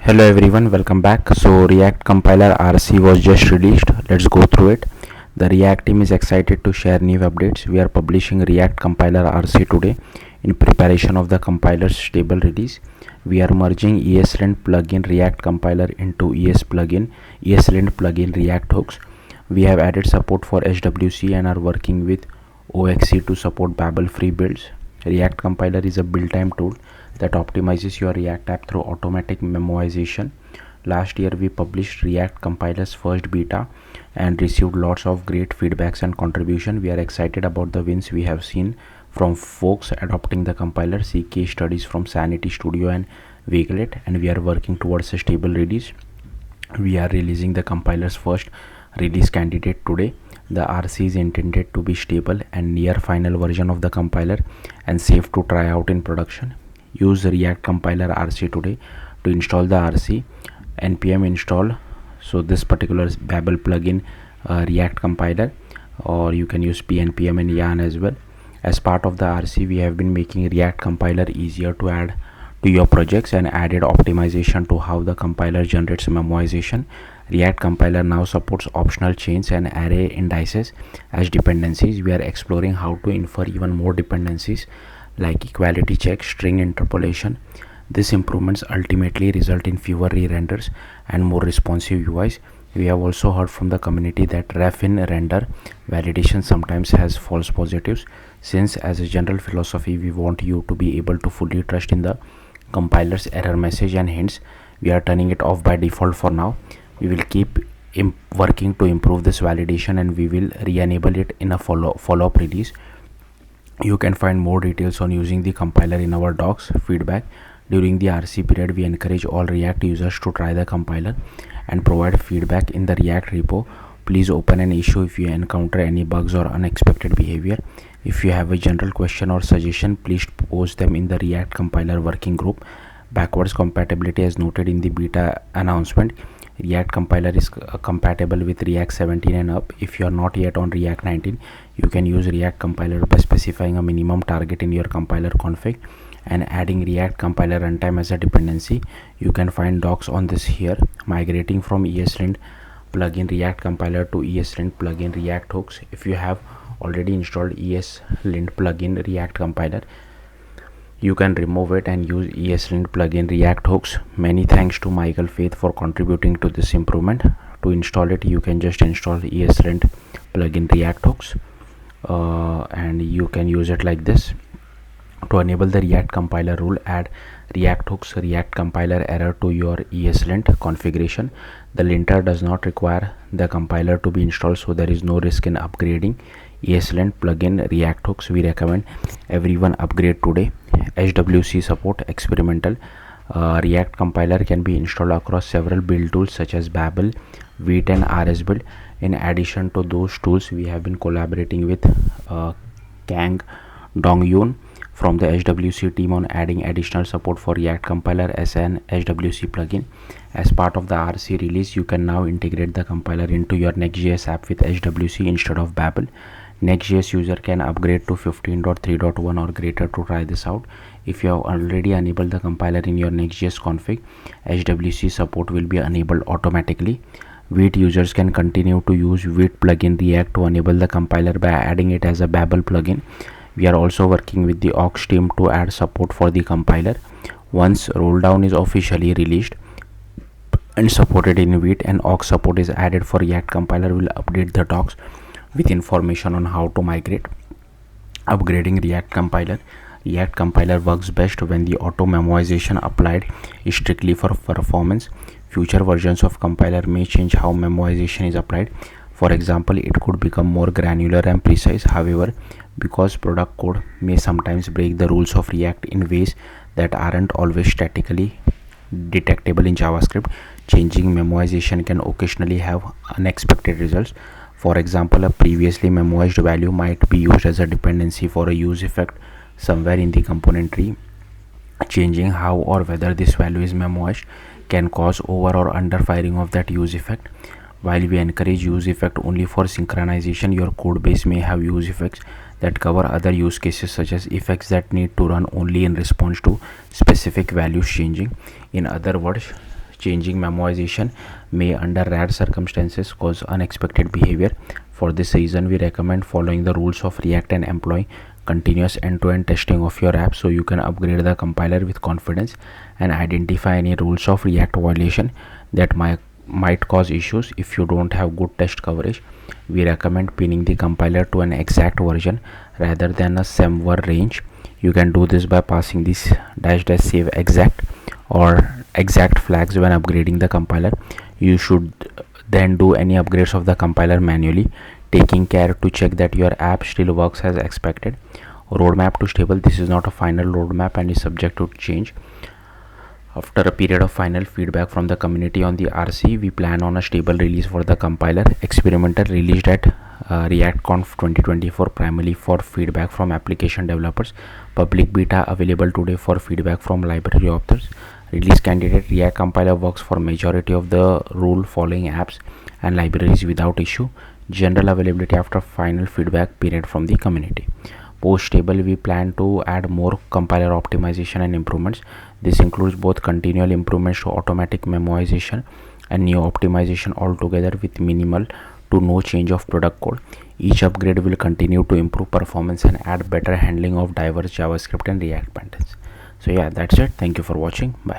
Hello everyone, welcome back. So React compiler RC was just released. Let's go through it. The React team is excited to share new updates. We are publishing React compiler RC today in preparation of the compiler's stable release. We are merging ESLint plugin React compiler into ESLint plugin React hooks. We have added support for HWC and are working with OXC to support Babel free builds. React compiler is a build time tool that optimizes your React app through automatic memoization. Last year we published React compiler's first beta and received lots of great feedbacks and contribution. We are excited about the wins we have seen from folks adopting the compiler. See case studies from Sanity Studio and Wakelet, and we are working towards a stable release. We are releasing the compiler's first release candidate today. The RC is intended to be stable and near final version of the compiler and safe to try out in production. Use React compiler RC today to install the RC. npm install this particular Babel plugin React compiler, or you can use pnpm and yarn as well. As part of the RC, we have been making React compiler easier to add to your projects and added optimization to how the compiler generates memoization. React compiler now supports optional chains and array indices as dependencies. We are exploring how to infer even more dependencies like equality check, string interpolation. These improvements ultimately result in fewer re-renders and more responsive UIs. We have also heard from the community that ref in render validation sometimes has false positives. Since as a general philosophy we want you to be able to fully trust in the compiler's error message and hints, we are turning it off by default for now. We will keep working to improve this validation, and we will re-enable it in a follow-up release. You can find more details on using the compiler in our docs feedback. During the RC period, we encourage all React users to try the compiler and provide feedback in the React repo. Please open an issue if you encounter any bugs or unexpected behavior. If you have a general question or suggestion, please post them in the React compiler working group. Backwards compatibility as noted in the beta announcement. React compiler is compatible with React 17 and up. If you are not yet on React 19, you can use React compiler by specifying a minimum target in your compiler config and adding React compiler runtime as a dependency. You can find docs on this here. Migrating from ESLint plugin React compiler to ESLint plugin React hooks. If you have already installed ESLint plugin React compiler, you can remove it and use ESLint plugin React hooks. Many thanks to Michael Faith for contributing to this improvement. To install it, you can just install ESLint plugin React hooks and you can use it like this. To enable the React compiler rule, add React hooks React compiler error to your ESLint configuration. The linter does not require the compiler to be installed, so there is no risk in upgrading ESLint plugin React hooks. We recommend everyone upgrade today. HWC support experimental. React compiler can be installed across several build tools such as Babel, Vite and RSbuild. In addition to those tools, we have been collaborating with Kang Dong-yoon from the HWC team on adding additional support for React compiler as an HWC plugin. As part of the RC release, you can now integrate the compiler into your nextjs app with HWC instead of Babel. Nextjs user can upgrade to 15.3.1 or greater to try this out. If you have already enabled the compiler in your nextjs config, HWC support will be enabled automatically. Vite users can continue to use Vite plugin React to enable the compiler by adding it as a Babel plugin. We are also working with the aux team to add support for the compiler. Once rolldown is officially released and supported in Vite and aux support is added for React compiler, will update the docs with information on how to migrate. Upgrading React compiler. React compiler works best when the auto memoization applied is strictly for performance. Future versions of compiler may change how memoization is applied. For example, it could become more granular and precise. However, because product code may sometimes break the rules of React in ways that aren't always statically detectable in JavaScript, changing memoization can occasionally have unexpected results. For example, a previously memoized value might be used as a dependency for a use effect somewhere in the component tree. Changing how or whether this value is memoized can cause over or under firing of that use effect. While we encourage use effect only for synchronization, your code base may have use effects that cover other use cases, such as effects that need to run only in response to specific values changing. In other words, changing memoization may under rare circumstances cause unexpected behavior. For this reason, we recommend following the rules of React and employing continuous end-to-end testing of your app so you can upgrade the compiler with confidence and identify any rules of React violation that might cause issues. If you don't have good test coverage, we recommend pinning the compiler to an exact version rather than a somewhere range. You can do this by passing this -- save exact or exact flags when upgrading the compiler. You should then do any upgrades of the compiler manually, taking care to check that your app still works as expected. Roadmap to stable: this is not a final roadmap and is subject to change. After a period of final feedback from the community on the RC, we plan on a stable release for the compiler. Experimental released at ReactConf 2024 primarily for feedback from application developers. Public beta available today for feedback from library authors. Release candidate: React compiler works for majority of the rule following apps and libraries without issue. General availability after final feedback period from the community. Post stable, we plan to add more compiler optimization and improvements. This includes both continual improvements to automatic memoization and new optimization altogether with minimal to no change of product code. Each upgrade will continue to improve performance and add better handling of diverse JavaScript and React patterns. So yeah, that's it. Thank you for watching. Bye.